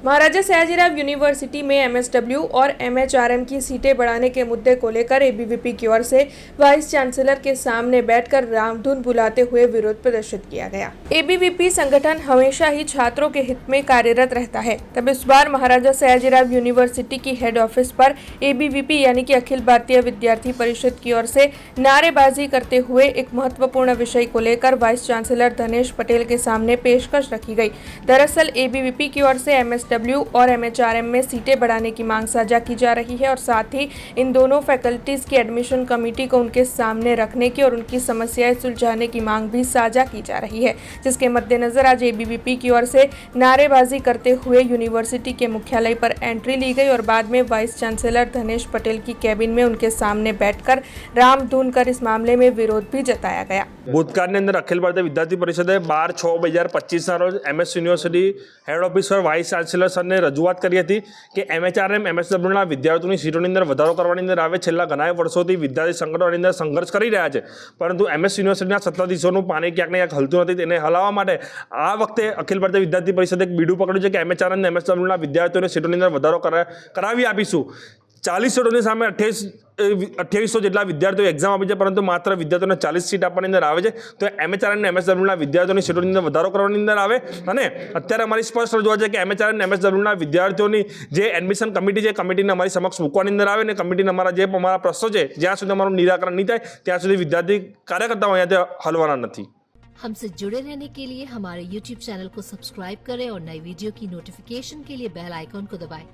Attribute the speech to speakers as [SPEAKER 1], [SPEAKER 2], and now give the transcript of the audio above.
[SPEAKER 1] महाराजा Sayajirao university में MSW और MHRM की सीटें बढ़ाने के मुद्दे को लेकर एबीवीपी की ओर से वाइस चांसलर के सामने बैठकर रामधुन बुलाते हुए विरोध प्रदर्शित किया गया। एबीवीपी संगठन हमेशा ही छात्रों के हित में कार्यरत रहता है। तब इस बार महाराजा सयाजीराव यूनिवर्सिटी की हेड ऑफिस पर एबीवीपी यानी कि अखिल भारतीय विद्यार्थी परिषद की ओर से नारेबाजी करते हुए एक महत्वपूर्ण विषय को लेकर वाइस चांसलर धनेश पटेल के सामने पेशकश रखी गई। दरअसल एबीवीपी की ओर से एमएसडब्ल्यू और एमएचआरएम में सीटें बढ़ाने की मांग साझा की जा रही है और साथ ही इन दोनों फैकल्टीज की एडमिशन कमेटी को उनके सामने रखने की और उनकी समस्याएं सुलझाने की मांग भी साझा की जा रही है, जिसके मद्देनजर आज एबीवीपी की ओर से नारेबाजी करते हुए यूनिवर्सिटी के मुख्यालय पर एंट्री ली गई और बाद में वाइस चांसलर धनेश पटेल की केबिन में उनके सामने बैठकर रामधुन कर इस मामले में विरोध भी जताया गया।
[SPEAKER 2] ભૂતકાળની અંદર અખિલ ભારતીય વિદ્યાર્થી પરિષદે 12/6/2025ના રોજ એમએસ યુનિવર્સિટી હેડ ઓફિસ પર વાઇસ ચાન્સેલર સરને રજૂઆત કરી હતી કે એમએચઆરએમ એમએસડબ્લ્યુના વિદ્યાર્થીઓની સીટોની અંદર વધારો કરવાની અંદર આવે છેલ્લા ઘણા વર્ષોથી વિદ્યાર્થી સંગઠનોની અંદર સંઘર્ષ કરી રહ્યા છે, પરંતુ એમએસ યુનિવર્સિટીના સત્તાધીશોનું પાણી ક્યાંક ને ક્યાંક હલતું નથી। તેને હલાવવા માટે આ વખતે અખિલ ભારતીય વિદ્યાર્થી પરિષદે એક બીડું પકડ્યું છે કે એમએચઆરએમ અને એમએસડબ્લ્યુના વિદ્યાર્થીઓને સીટોની અંદર વધારો કરાવી આપીશું। 40 સીટોની સામે 2800 જેટલા વિદ્યાર્થીઓ એક્ઝામ આપી છે, પરંતુ માત્ર વિદ્યાર્થીઓને 40 સીટ આપવાની અંદર આવે છે। તો એમએચઆરએમ અને એમએસડબ્લ્યુના વિદ્યાર્થીઓની સીટોની અંદર વધારો કરવાની અંદર આવે અને અત્યારે અમારી સ્પષ્ટ રજૂઆત છે કે એમએચઆરએમ અને એમએસડબ્લ્યુના વિદ્યાર્થીઓની જે એડમિશન કમિટી છે, કમિટીને અમારી સમક્ષ મૂકવાની અંદર આવે અને કમિટીને અમારા પ્રશ્નો છે જ્યાં સુધી અમારું નિરાકરણ નહીં થાય ત્યાં સુધી विद्यार्थी कार्यकर्ताओं यहाँ हलवाना नहीं।
[SPEAKER 3] हमसे जुड़े रहने के लिए हमारे YouTube चैनल को सब्सक्राइब करें और नई वीडियो की नोटिफिकेशन के लिए बेल आइकॉन को दबाएं।